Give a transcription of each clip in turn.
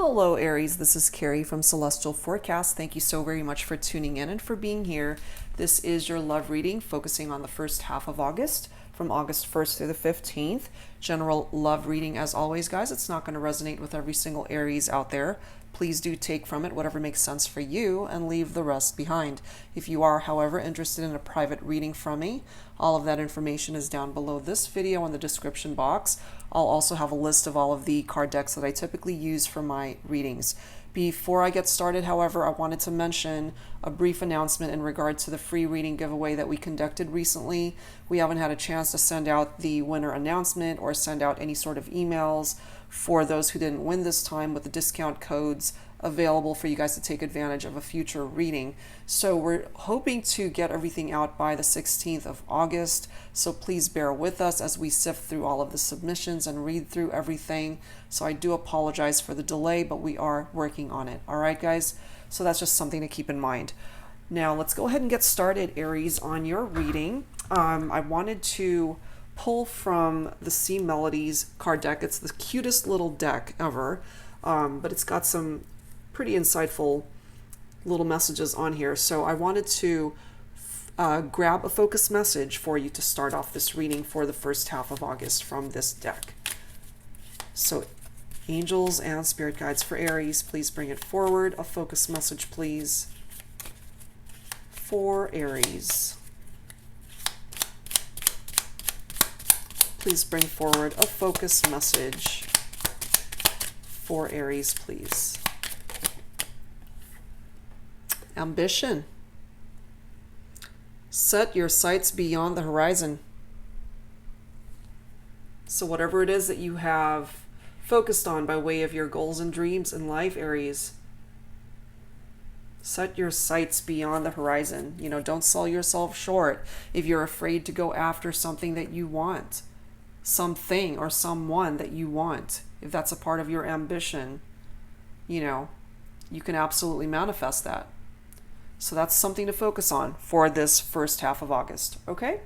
Hello Aries, this is Carrie from Celestial Forecast. Thank you so very much for tuning in and for being here. This is your love reading focusing on the first half of August, from August 1st through the 15th. General love reading as always, guys. It's not going to resonate with every single Aries out there. Please do take from it whatever makes sense for you and leave the rest behind. If you are, however, interested in a private reading from me, all of that information is down below this video in the description box. I'll also have a list of all of the card decks that I typically use for my readings. Before I get started, however, I wanted to mention a brief announcement in regard to the free reading giveaway that we conducted recently. We haven't had a chance to send out the winner announcement or send out any sort of emails for those who didn't win this time, with the discount codes available for you guys to take advantage of a future reading. So we're hoping to get everything out by the 16th of August. So please bear with us as we sift through all of the submissions and read through everything. So I do apologize for the delay, but we are working on it. All right, guys? So that's just something to keep in mind. Now let's go ahead and get started, Aries, on your reading. I wanted to pull from the Melodies card deck. It's the cutest little deck ever, but it's got some pretty insightful little messages on here. So I wanted to grab a focus message for you to start off this reading for the first half of August from this deck. So angels and spirit guides for Aries, please bring it forward. A focus message, please, for Aries. Please bring forward a focus message for Aries, please. Ambition. Set your sights beyond the horizon. So whatever it is that you have focused on by way of your goals and dreams in life, Aries, set your sights beyond the horizon. You know, don't sell yourself short if you're afraid to go after something that you want, something or someone that you want. If that's a part of your ambition, you know, you can absolutely manifest that. So that's something to focus on for this first half of August, okay?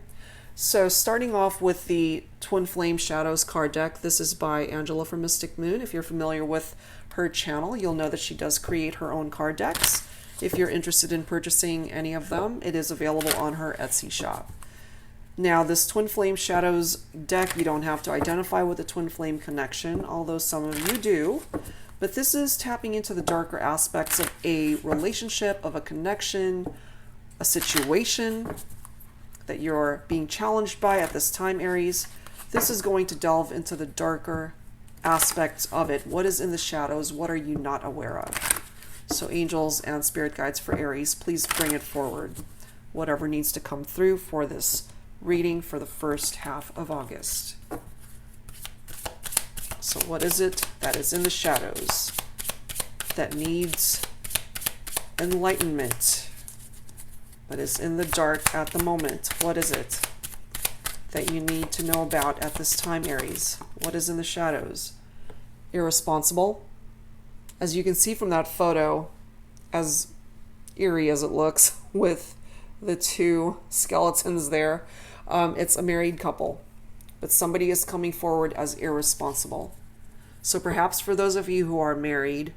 So starting off with the Twin Flame Shadows card deck, this is by Angela from Mystic Moon. If you're familiar with her channel, you'll know that she does create her own card decks. If you're interested in purchasing any of them, it is available on her Etsy shop. Now, this Twin Flame Shadows deck, you don't have to identify with the Twin Flame connection, although some of you do. But this is tapping into the darker aspects of a relationship, of a connection, a situation that you're being challenged by at this time, Aries. This is going to delve into the darker aspects of it. What is in the shadows? What are you not aware of? So angels and spirit guides for Aries, please bring it forward. Whatever needs to come through for this reading for the first half of August. So what is it that is in the shadows that needs enlightenment, but is in the dark at the moment? What is it that you need to know about at this time, Aries? What is in the shadows? Irresponsible. As you can see from that photo, as eerie as it looks with the two skeletons there, it's a married couple, but somebody is coming forward as irresponsible. So perhaps for those of you who are married,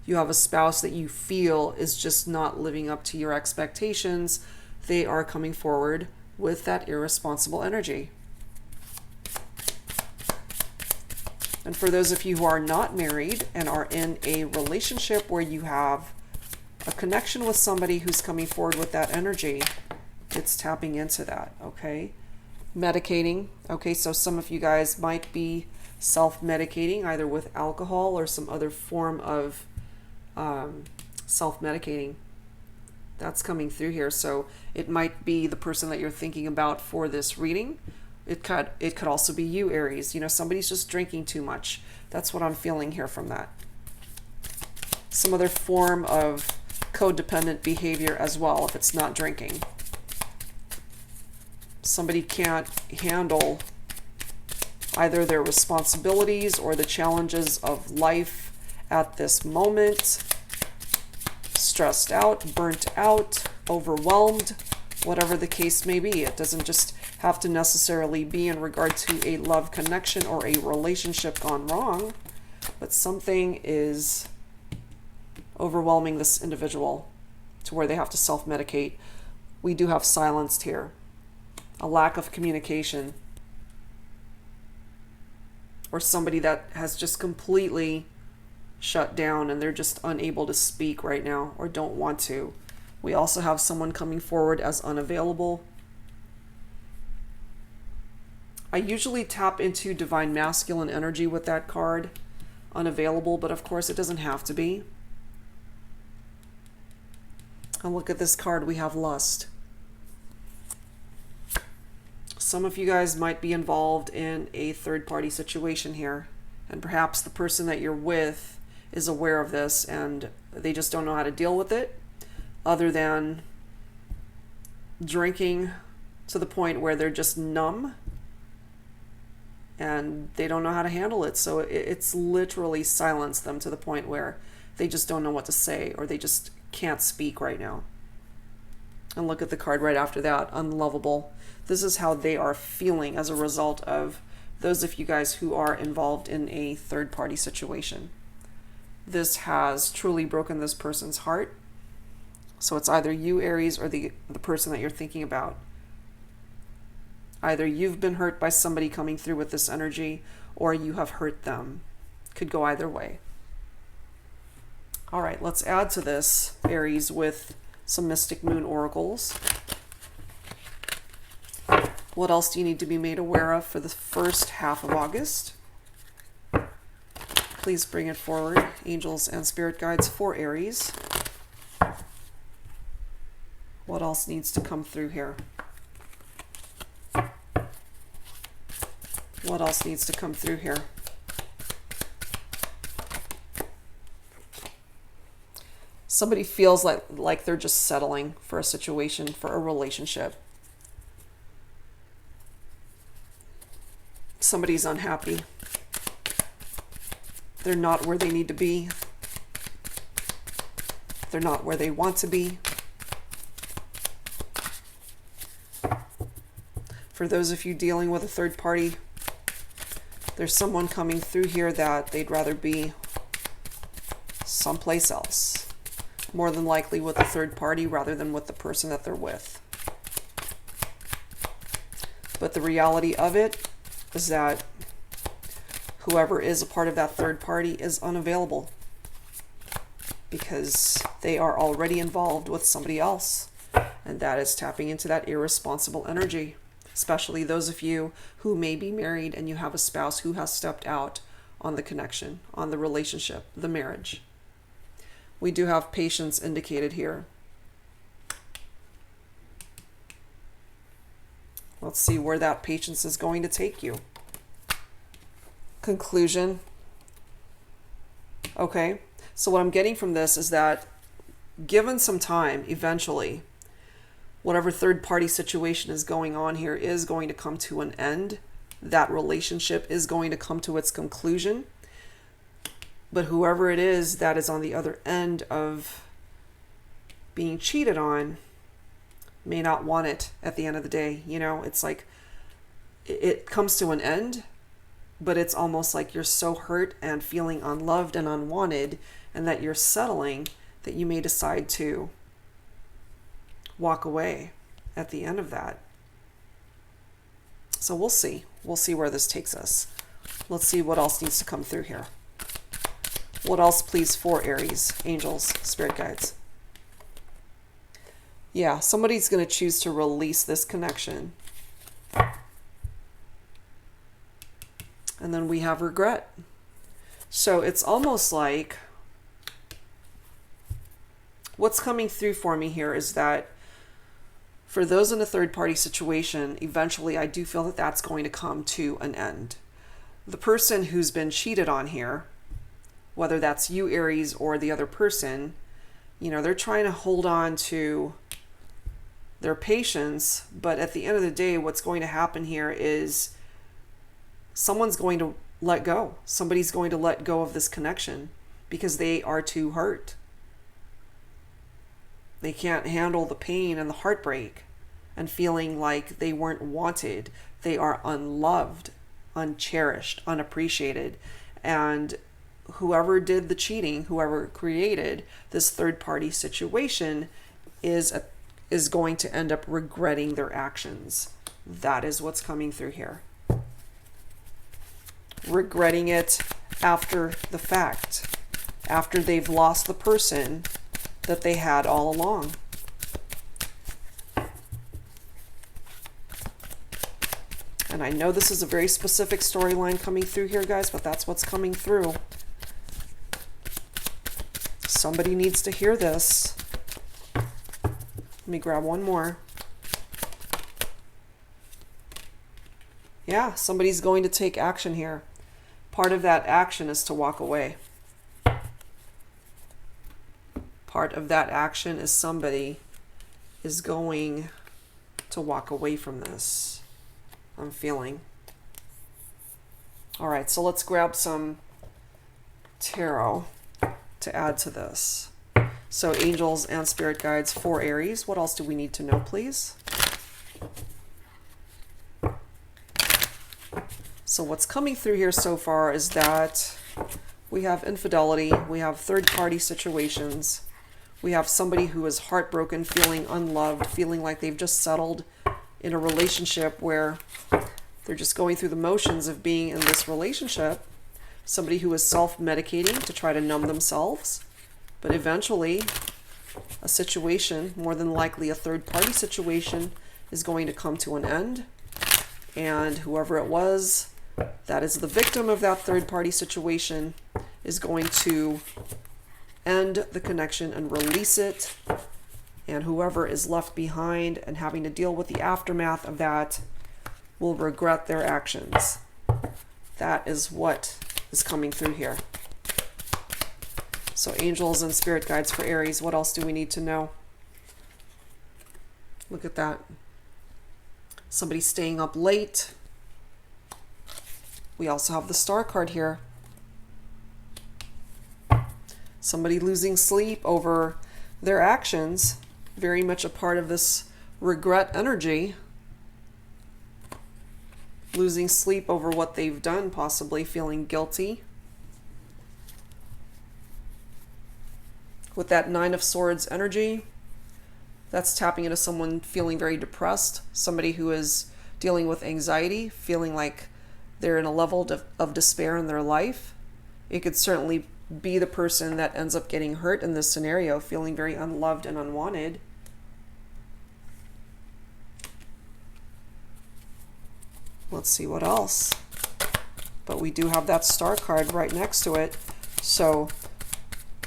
you have a spouse that you feel is just not living up to your expectations. They are coming forward with that irresponsible energy. And for those of you who are not married and are in a relationship where you have a connection with somebody who's coming forward with that energy, it's tapping into that, okay? Medicating. Okay, so some of you guys might be self-medicating either with alcohol or some other form of self-medicating. That's coming through here. So it might be the person that you're thinking about for this reading. It could also be you, Aries. You know, somebody's just drinking too much. That's what I'm feeling here from that. Some other form of codependent behavior as well if it's not drinking. Somebody can't handle either their responsibilities or the challenges of life at this moment. Stressed out, burnt out, overwhelmed, whatever the case may be. It doesn't just have to necessarily be in regard to a love connection or a relationship gone wrong, but something is overwhelming this individual to where they have to self-medicate. We do have silenced here, a lack of communication, or somebody that has just completely shut down and they're just unable to speak right now or don't want to. We also have someone coming forward as unavailable. I usually tap into divine masculine energy with that card, unavailable, but of course it doesn't have to be. And look at this card, we have lust. Some of you guys might be involved in a third-party situation here, and perhaps the person that you're with is aware of this and they just don't know how to deal with it, other than drinking to the point where they're just numb and they don't know how to handle it. So it's literally silenced them to the point where they just don't know what to say, or they just can't speak right now. And look at the card right after that, unlovable. This is how they are feeling as a result of those of you guys who are involved in a third-party situation. This has truly broken this person's heart. So it's either you, Aries, or the person that you're thinking about. Either you've been hurt by somebody coming through with this energy, or you have hurt them. Could go either way. All right, let's add to this, Aries, with some Mystic Moon oracles. What else do you need to be made aware of for the first half of August? Please bring it forward, angels and spirit guides for Aries. What else needs to come through here? What else needs to come through here? Somebody feels like they're just settling for a situation, for a relationship. Somebody's unhappy. They're not where they need to be. They're not where they want to be. For those of you dealing with a third party, there's someone coming through here that they'd rather be someplace else. More than likely with a third party rather than with the person that they're with. But the reality of it is that whoever is a part of that third party is unavailable because they are already involved with somebody else. And that is tapping into that irresponsible energy. Especially those of you who may be married and you have a spouse who has stepped out on the connection, on the relationship, the marriage. We do have patience indicated here. Let's see where that patience is going to take you. Conclusion. Okay, so what I'm getting from this is that given some time, eventually, whatever third-party situation is going on here is going to come to an end. That relationship is going to come to its conclusion. But whoever it is that is on the other end of being cheated on may not want it at the end of the day. You know, it's like it comes to an end, but it's almost like you're so hurt and feeling unloved and unwanted, and that you're settling, that you may decide to walk away at the end of that. So we'll see. We'll see where this takes us. Let's see what else needs to come through here. What else, please, for Aries, angels, spirit guides? Yeah, somebody's going to choose to release this connection. And then we have regret. So it's almost like what's coming through for me here is that for those in a third-party situation, eventually I do feel that that's going to come to an end. The person who's been cheated on here, whether that's you, Aries, or the other person, you know, they're trying to hold on to their patience, but at the end of the day, what's going to happen here is someone's going to let go. Somebody's going to let go of this connection because they are too hurt. They can't handle the pain and the heartbreak and feeling like they weren't wanted. They are unloved, uncherished, unappreciated. And whoever did the cheating, whoever created this third-party situation is going to end up regretting their actions. That is what's coming through here. Regretting it after the fact, after they've lost the person that they had all along. And I know this is a very specific storyline coming through here, guys, but that's what's coming through. Somebody needs to hear this. Let me grab one more. Yeah, somebody's going to take action here. Part of that action is to walk away. Part of that action is somebody is going to walk away from this. I'm feeling. All right, so let's grab some tarot to add to this. So angels and spirit guides for Aries. What else do we need to know, please? So what's coming through here so far is that we have infidelity, we have third-party situations, we have somebody who is heartbroken, feeling unloved, feeling like they've just settled in a relationship where they're just going through the motions of being in this relationship. Somebody who is self-medicating to try to numb themselves, but eventually a situation, more than likely a third-party situation, is going to come to an end, and whoever it was that is the victim of that third-party situation is going to end the connection and release it, and whoever is left behind and having to deal with the aftermath of that will regret their actions. That is what is coming through here. So angels and spirit guides for Aries. What else do we need to know? Look at that. Somebody staying up late. We also have the Star card here. Somebody losing sleep over their actions. Very much a part of this regret energy. Losing sleep over what they've done, possibly feeling guilty. With that Nine of Swords energy, that's tapping into someone feeling very depressed, somebody who is dealing with anxiety, feeling like they're in a level of despair in their life. It could certainly be the person that ends up getting hurt in this scenario, feeling very unloved and unwanted. Let's see what else. But we do have that Star card right next to it. So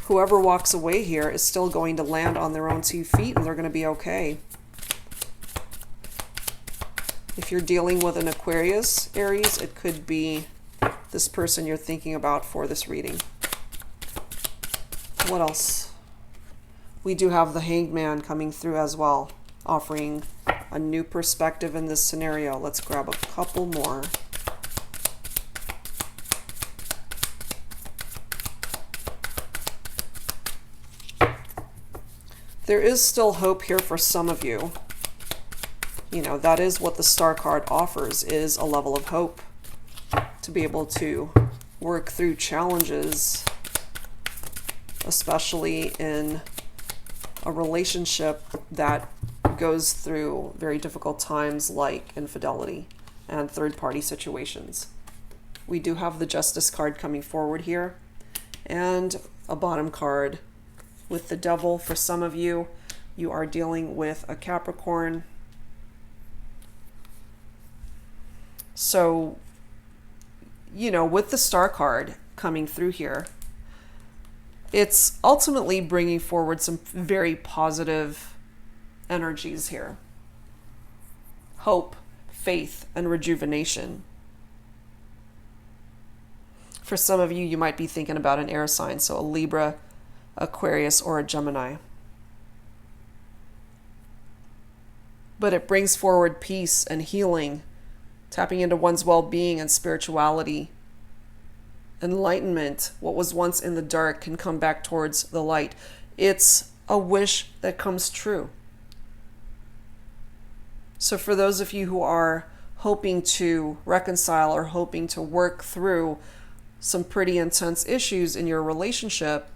whoever walks away here is still going to land on their own 2 feet, and they're going to be okay. If you're dealing with an Aquarius, Aries, it could be this person you're thinking about for this reading. What else? We do have the Hanged Man coming through as well, offering a new perspective in this scenario. Let's grab a couple more. There is still hope here for some of you. You know, that is what the Star card offers, is a level of hope to be able to work through challenges, especially in a relationship that goes through very difficult times like infidelity and third-party situations. We do have the Justice card coming forward here, and a bottom card with the Devil. For some of you, you are dealing with a Capricorn. So, you know, with the Star card coming through here, it's ultimately bringing forward some very positive energies here. Hope, faith, and rejuvenation. For some of you, you might be thinking about an air sign, so a Libra, Aquarius, or a Gemini. But it brings forward peace and healing, tapping into one's well-being and spirituality. Enlightenment. What was once in the dark can come back towards the light. It's a wish that comes true. So for those of you who are hoping to reconcile or hoping to work through some pretty intense issues in your relationship,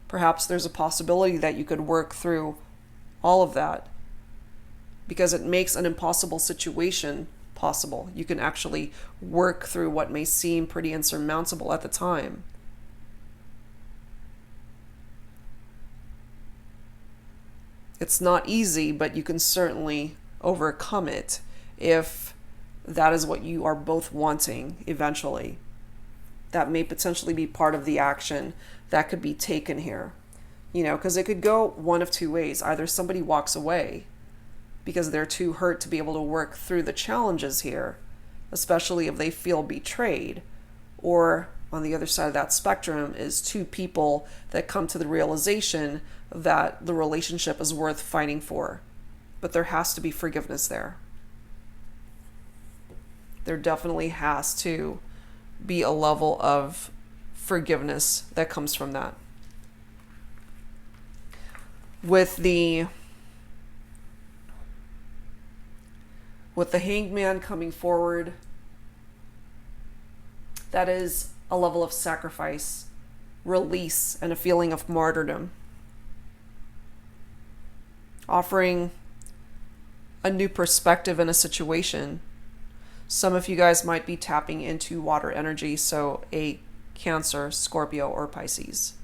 perhaps there's a possibility that you could work through all of that, because it makes an impossible situation possible. You can actually work through what may seem pretty insurmountable at the time. It's not easy, but you can certainly overcome it if that is what you are both wanting eventually. That may potentially be part of the action that could be taken here. Because it could go one of two ways. Either somebody walks away because they're too hurt to be able to work through the challenges here, especially if they feel betrayed. Or on the other side of that spectrum is two people that come to the realization that the relationship is worth fighting for. But there has to be forgiveness there. There definitely has to be a level of forgiveness that comes from that. With the Hanged Man coming forward, that is a level of sacrifice, release, and a feeling of martyrdom. Offering a new perspective in a situation. Some of you guys might be tapping into water energy, so a Cancer, Scorpio, or Pisces.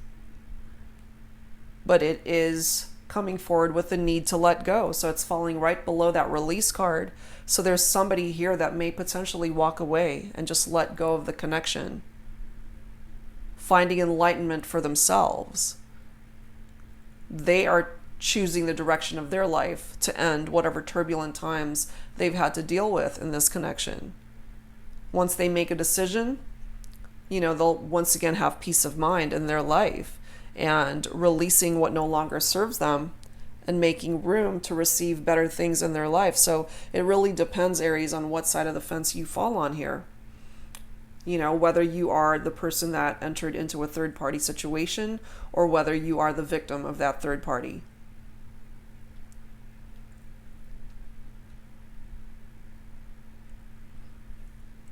But it is coming forward with the need to let go. So it's falling right below that release card. So there's somebody here that may potentially walk away and just let go of the connection. Finding enlightenment for themselves. They are choosing the direction of their life to end whatever turbulent times they've had to deal with in this connection. Once they make a decision, they'll once again have peace of mind in their life and releasing what no longer serves them and making room to receive better things in their life. So it really depends, Aries, on what side of the fence you fall on here. Whether you are the person that entered into a third-party situation or whether you are the victim of that third party.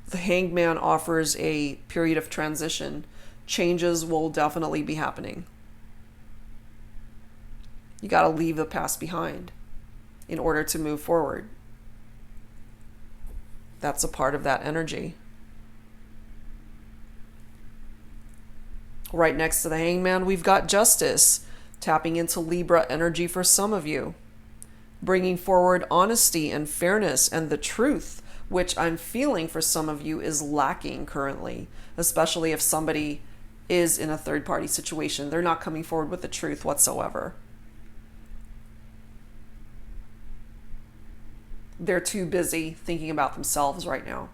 The Hanged Man offers a period of transition. Changes will definitely be happening. You got to leave the past behind in order to move forward. That's a part of that energy. Right next to the Hanged Man, we've got Justice, tapping into Libra energy for some of you. Bringing forward honesty and fairness and the truth, which I'm feeling for some of you is lacking currently, especially if somebody is in a third-party situation. They're not coming forward with the truth whatsoever. They're too busy thinking about themselves right now,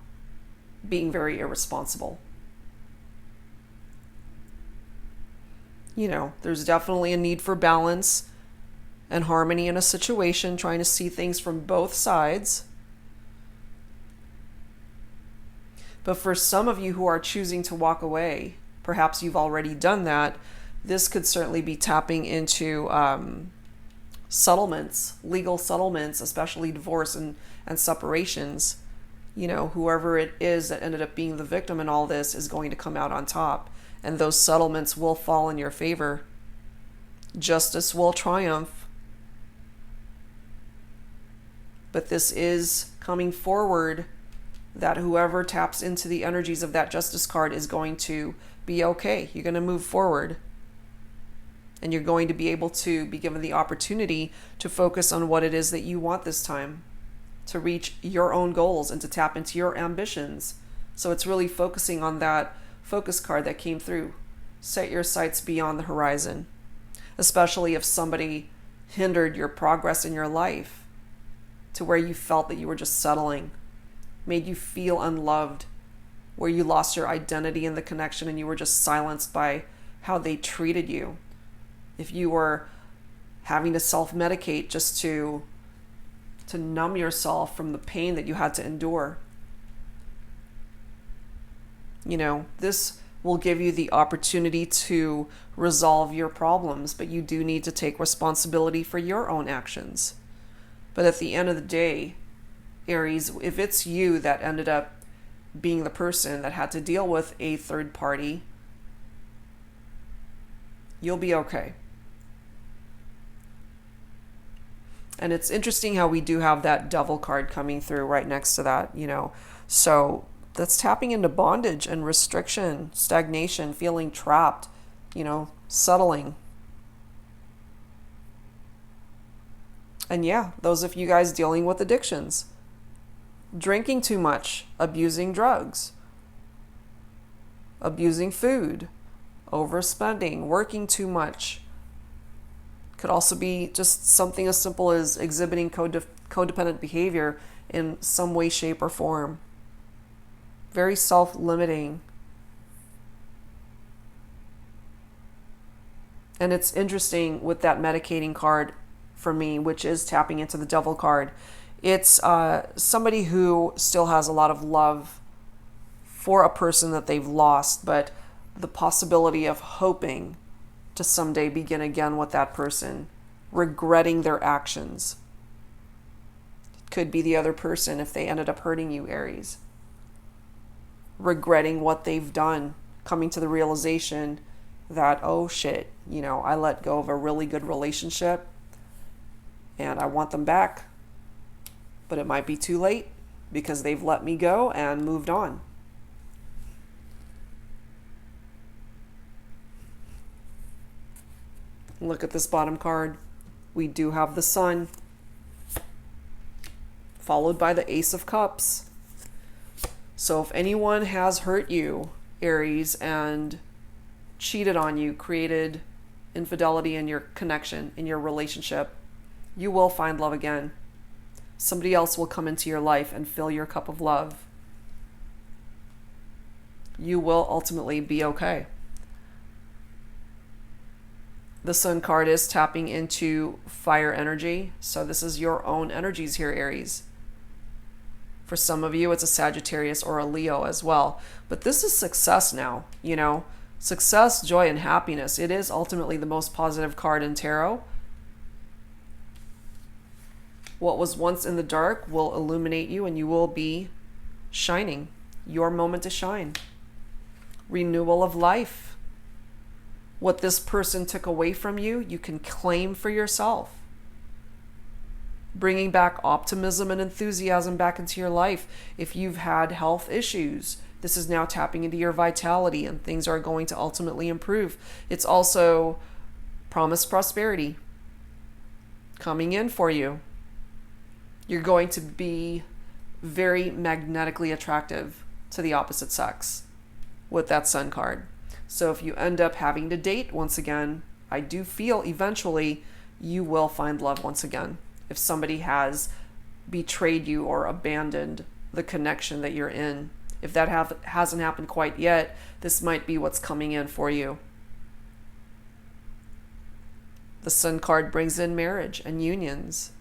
being very irresponsible. There's definitely a need for balance and harmony in a situation, trying to see things from both sides. But for some of you who are choosing to walk away, perhaps you've already done that, this could certainly be tapping into settlements, legal settlements, especially divorce and separations. Whoever it is that ended up being the victim in all this is going to come out on top, and those settlements will fall in your favor. Justice will triumph. But this is coming forward that whoever taps into the energies of that Justice card is going to be okay. You're going to move forward. And you're going to be able to be given the opportunity to focus on what it is that you want this time, to reach your own goals and to tap into your ambitions. So it's really focusing on that focus card that came through. Set your sights beyond the horizon, especially if somebody hindered your progress in your life to where you felt that you were just settling, made you feel unloved, where you lost your identity in the connection and you were just silenced by how they treated you. If you were having to self-medicate just to numb yourself from the pain that you had to endure. This will give you the opportunity to resolve your problems, but you do need to take responsibility for your own actions. But at the end of the day, Aries, if it's you that ended up being the person that had to deal with a third party, you'll be okay. And it's interesting how we do have that Devil card coming through right next to that, you know. So that's tapping into bondage and restriction, stagnation, feeling trapped, you know, settling. And yeah, those of you guys dealing with addictions, drinking too much, abusing drugs, abusing food, overspending, working too much. Could also be just something as simple as exhibiting codependent behavior in some way, shape, or form. Very self-limiting. And it's interesting with that medicating card for me, which is tapping into the Devil card. It's somebody who still has a lot of love for a person that they've lost, but the possibility of hoping to someday begin again with that person, regretting their actions. It could be the other person if they ended up hurting you, Aries. Regretting what they've done, coming to the realization that, oh shit, you know, I let go of a really good relationship and I want them back, but it might be too late because they've let me go and moved on. Look at this bottom card. We do have the Sun, followed by the Ace of Cups. So if anyone has hurt you, Aries, and cheated on you, created infidelity in your connection, in your relationship, you will find love again. Somebody else will come into your life and fill your cup of love. You will ultimately be okay. The Sun card is tapping into fire energy. So this is your own energies here, Aries. For some of you, it's a Sagittarius or a Leo as well. But this is success now, you know. Success, joy, and happiness. It is ultimately the most positive card in tarot. What was once in the dark will illuminate you and you will be shining. Your moment to shine. Renewal of life. What this person took away from you, you can claim for yourself. Bringing back optimism and enthusiasm back into your life. If you've had health issues, this is now tapping into your vitality and things are going to ultimately improve. It's also promised prosperity coming in for you. You're going to be very magnetically attractive to the opposite sex with that Sun card. So if you end up having to date once again, I do feel eventually you will find love once again. If somebody has betrayed you or abandoned the connection that you're in, if that hasn't happened quite yet, this might be what's coming in for you. The Sun card brings in marriage and unions.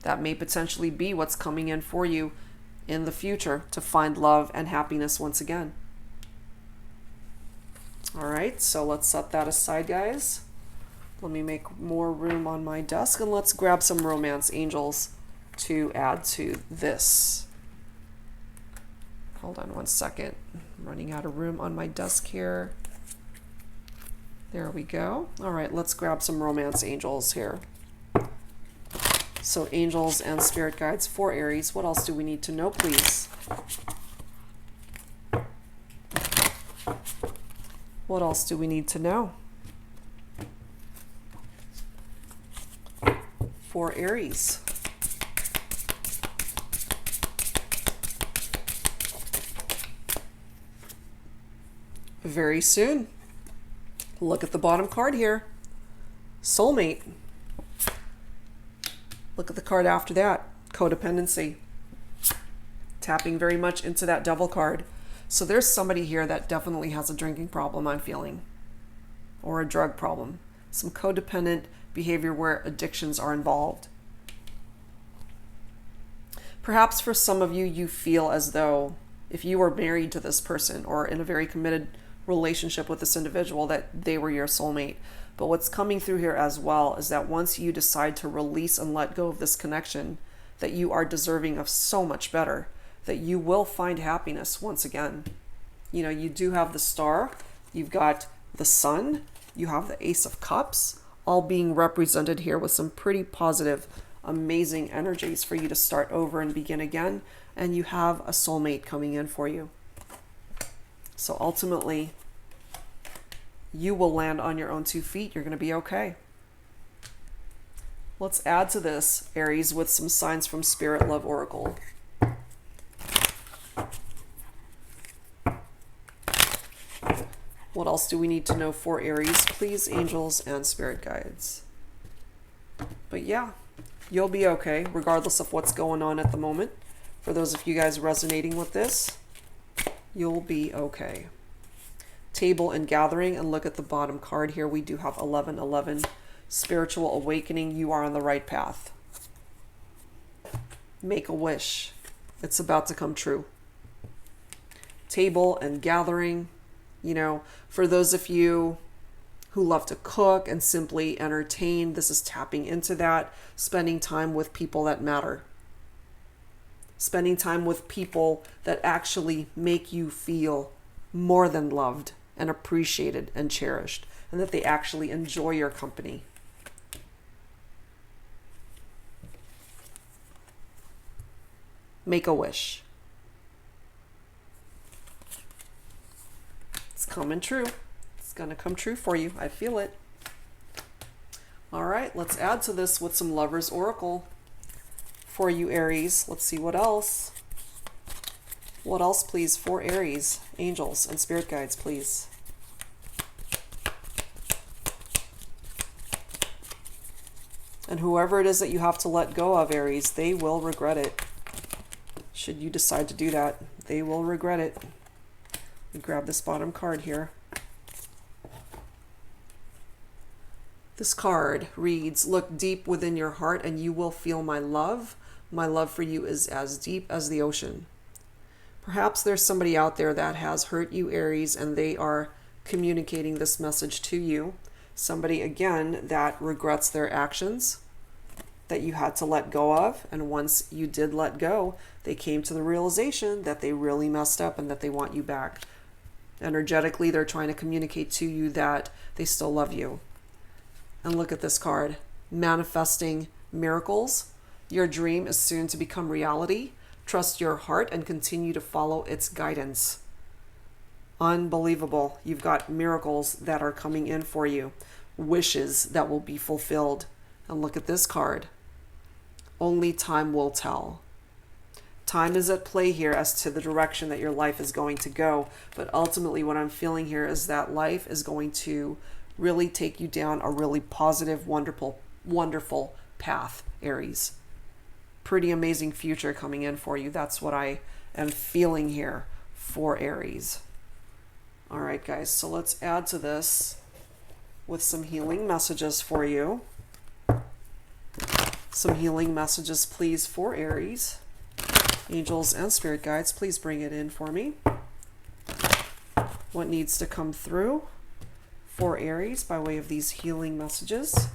That may potentially be what's coming in for you in the future to find love and happiness once again. All right, so let's set that aside, guys. Let me make more room on my desk and let's grab some romance angels to add to this. Hold on one second. I'm running out of room on my desk here. There we go. All right, let's grab some romance angels here. So angels and spirit guides for Aries. What else do we need to know, please? What else do we need to know for Aries? Very soon. Look at the bottom card here. Soulmate. Look at the card after that. Codependency. Tapping very much into that Devil card. So there's somebody here that definitely has a drinking problem, I'm feeling, or a drug problem. Some codependent behavior where addictions are involved. Perhaps for some of you, you feel as though if you were married to this person or in a very committed relationship with this individual, that they were your soulmate. But what's coming through here as well is that once you decide to release and let go of this connection, that you are deserving of so much better. that you will find happiness once again. You know, you do have the Star, you've got the Sun, you have the Ace of Cups, all being represented here with some pretty positive, amazing energies for you to start over and begin again. And you have a soulmate coming in for you. So ultimately, you will land on your own 2 feet. You're going to be okay. Let's add to this, Aries, with some signs from Spirit Love Oracle. What else do we need to know for Aries? Please, angels and spirit guides. But yeah, you'll be okay, regardless of what's going on at the moment. For those of you guys resonating with this, you'll be okay. Table and gathering, and look at the bottom card here. We do have 1111. Spiritual awakening. You are on the right path. Make a wish. It's about to come true. Table and gathering. You know, for those of you who love to cook and simply entertain, this is tapping into that. Spending time with people that matter. Spending time with people that actually make you feel more than loved and appreciated and cherished, and that they actually enjoy your company. Make a wish. It's coming true. It's going to come true for you. I feel it. All right, let's add to this with some Lover's Oracle for you, Aries. Let's see what else. What else, please, for Aries? Angels and spirit guides, please. And whoever it is that you have to let go of, Aries, they will regret it. Should you decide to do that, they will regret it. We grab this bottom card here. This card reads, look deep within your heart and you will feel my love. My love for you is as deep as the ocean. Perhaps there's somebody out there that has hurt you, Aries, and they are communicating this message to you. Somebody, again, that regrets their actions that you had to let go of. And once you did let go, they came to the realization that they really messed up and that they want you back. Energetically, they're trying to communicate to you that they still love you. And look at this card, manifesting miracles. Your dream is soon to become reality. Trust your heart and continue to follow its guidance. Unbelievable. You've got miracles that are coming in for you. Wishes that will be fulfilled. And look at this card. Only time will tell. Time is at play here as to the direction that your life is going to go. But ultimately what I'm feeling here is that life is going to really take you down a really positive, wonderful path, Aries. Pretty amazing future coming in for you. That's what I am feeling here for Aries. All right, guys, so let's add to this with some healing messages for you. Some healing messages, please, for Aries. Angels and spirit guides, please bring it in for me. What needs to come through for Aries by way of these healing messages?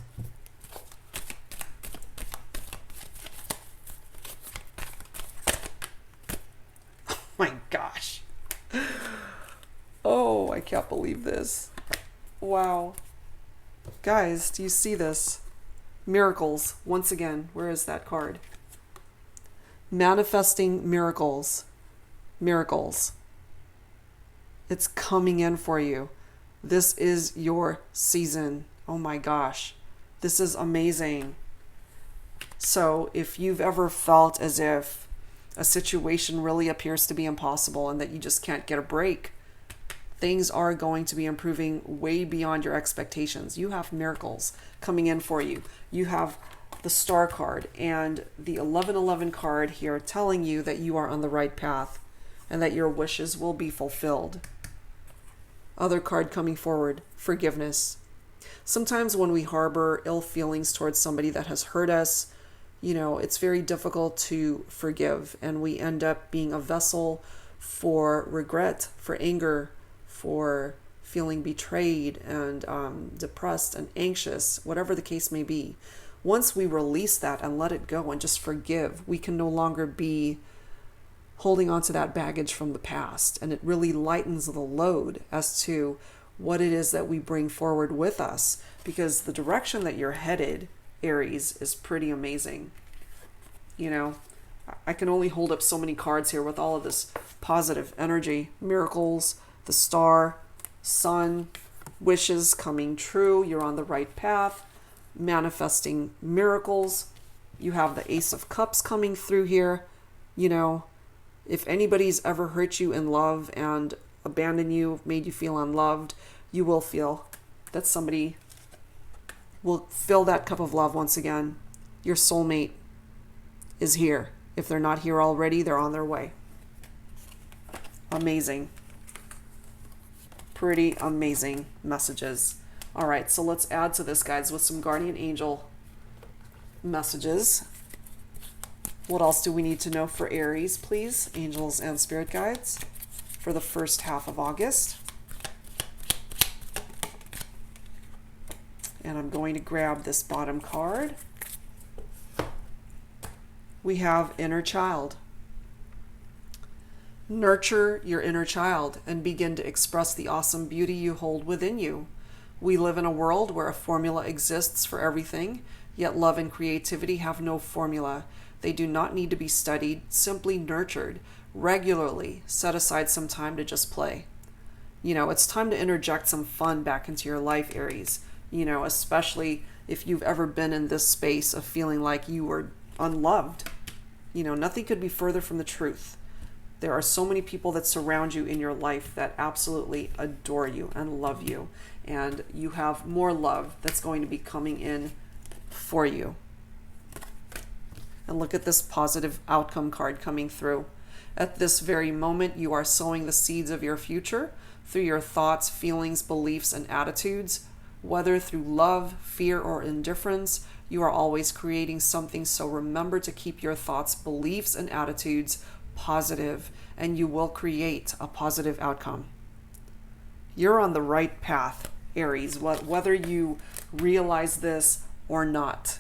Oh my gosh. Oh, I can't believe this. Wow. Guys, do you see this? Miracles. Once again, where is that card? Manifesting miracles. Miracles. It's coming in for you. This is your season. Oh my gosh. This is amazing. So if you've ever felt as if a situation really appears to be impossible and that you just can't get a break, things are going to be improving way beyond your expectations. You have miracles coming in for you. You have the Star card and the 1111 card here telling you that you are on the right path and that your wishes will be fulfilled. Other card coming forward, forgiveness. Sometimes when we harbor ill feelings towards somebody that has hurt us, you know, it's very difficult to forgive, and we end up being a vessel for regret, for anger, for feeling betrayed and depressed and anxious, whatever the case may be. Once we release that and let it go and just forgive, we can no longer be holding on to that baggage from the past. And it really lightens the load as to what it is that we bring forward with us, because the direction that you're headed, Aries, is pretty amazing. You know, I can only hold up so many cards here with all of this positive energy. Miracles, the star, sun, wishes coming true. You're on the right path, manifesting miracles. You have the Ace of Cups coming through here. You know, if anybody's ever hurt you in love and abandoned you, made you feel unloved, you will feel that somebody will fill that cup of love once again. Your soulmate is here. If they're not here already, they're on their way. Amazing. Pretty amazing messages. All right, so let's add to this, guys, with some guardian angel messages. What else do we need to know for Aries, please? Angels and spirit guides for the first half of August. And I'm going to grab this bottom card. We have inner child. Nurture your inner child and begin to express the awesome beauty you hold within you. We live in a world where a formula exists for everything, yet love and creativity have no formula. They do not need to be studied, simply nurtured. Regularly set aside some time to just play. You know, it's time to interject some fun back into your life, Aries. You know, especially if you've ever been in this space of feeling like you were unloved. You know, nothing could be further from the truth. There are so many people that surround you in your life that absolutely adore you and love you. And you have more love that's going to be coming in for you. And look at this positive outcome card coming through. At this very moment, you are sowing the seeds of your future through your thoughts, feelings, beliefs, and attitudes. Whether through love, fear, or indifference, you are always creating something. So remember to keep your thoughts, beliefs, and attitudes positive, and you will create a positive outcome. You're on the right path, Aries, whether you realize this or not.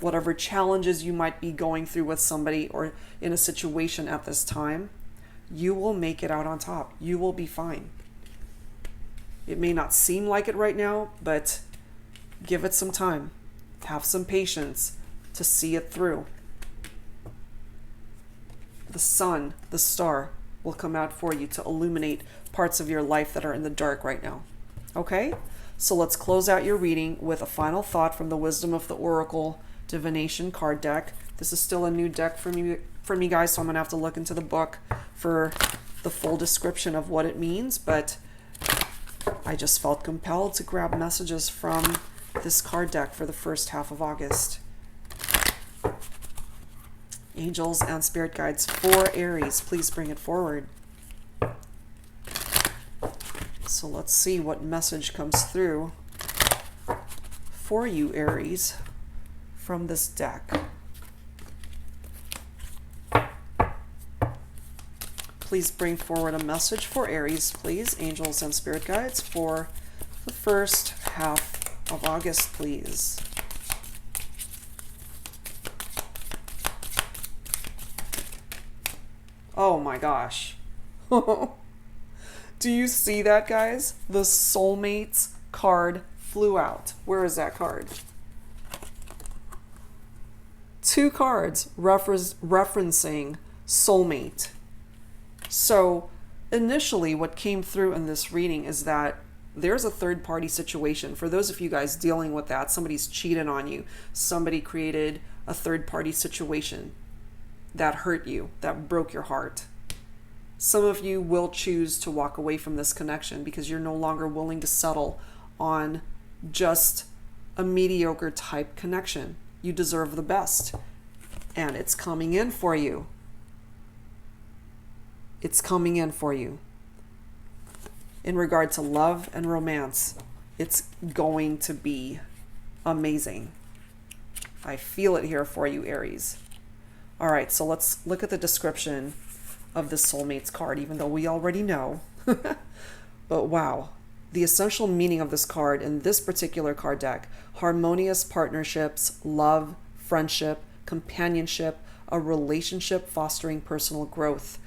Whatever challenges you might be going through with somebody or in a situation at this time, you will make it out on top. You will be fine. It may not seem like it right now, but give it some time. Have some patience to see it through. The sun, the star, will come out for you to illuminate parts of your life that are in the dark right now. Okay? So let's close out your reading with a final thought from the Wisdom of the Oracle Divination card deck. This is still a new deck for me, guys, so I'm going to have to look into the book for the full description of what it means, but I just felt compelled to grab messages from this card deck for the first half of August. Angels and spirit guides for Aries, please bring it forward. So let's see what message comes through for you, Aries, from this deck. Please bring forward a message for Aries, please. Angels and spirit guides for the first half of August, please. Oh my gosh. Do you see that, guys? The soulmates card flew out. Where is that card? Two cards referencing soulmate. So initially what came through in this reading is that there's a third party situation. For those of you guys dealing with that, somebody's cheated on you. Somebody created a third party situation that hurt you, that broke your heart. Some of you will choose to walk away from this connection because you're no longer willing to settle on just a mediocre type connection. You deserve the best. And it's coming in for you. It's coming in for you. In regard to love and romance, it's going to be amazing. I feel it here for you, Aries. All right, so let's look at the description of the soulmates card, even though we already know. But wow, the essential meaning of this card in this particular card deck: harmonious partnerships, love, friendship, companionship, a relationship fostering personal growth.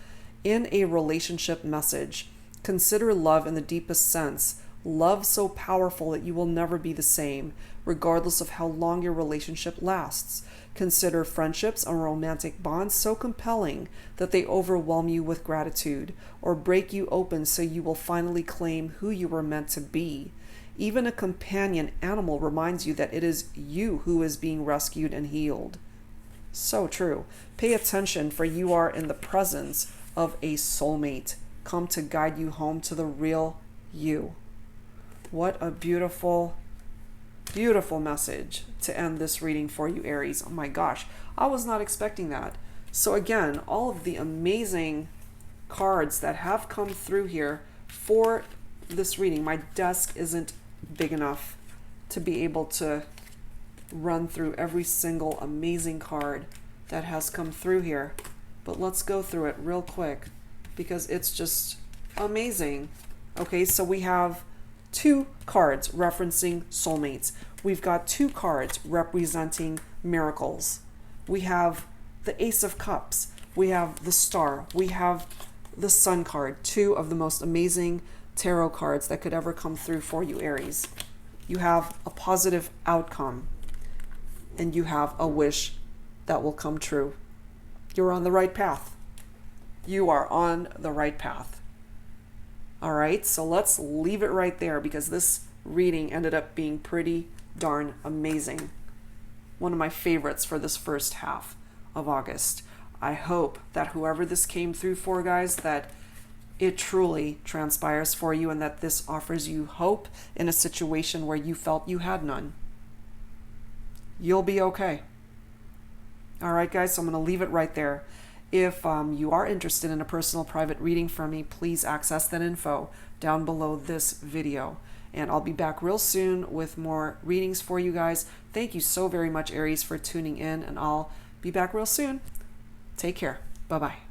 In a relationship message, consider love in the deepest sense. Love so powerful that you will never be the same, regardless of how long your relationship lasts. Consider friendships and romantic bonds so compelling that they overwhelm you with gratitude, or break you open so you will finally claim who you were meant to be. Even a companion animal reminds you that it is you who is being rescued and healed. So true. Pay attention, for you are in the presence of a soulmate, come to guide you home to the real you. What a beautiful, beautiful message to end this reading for you, Aries. Oh my gosh, I was not expecting that. So again, all of the amazing cards that have come through here for this reading. My desk isn't big enough to be able to run through every single amazing card that has come through here. But let's go through it real quick because it's just amazing. Okay, so we have 2 cards referencing soulmates. We've got 2 cards representing miracles. We have the Ace of Cups. We have the Star. We have the Sun card. 2 of the most amazing tarot cards that could ever come through for you, Aries. You have a positive outcome, and you have a wish that will come true. You're on the right path. You are on the right path. All right, so let's leave it right there because this reading ended up being pretty darn amazing. One of my favorites for this first half of August. I hope that whoever this came through for, guys, that it truly transpires for you and that this offers you hope in a situation where you felt you had none. You'll be okay. All right, guys, so I'm going to leave it right there. If you are interested in a personal private reading from me, please access that info down below this video. And I'll be back real soon with more readings for you guys. Thank you so very much, Aries, for tuning in, and I'll be back real soon. Take care. Bye-bye.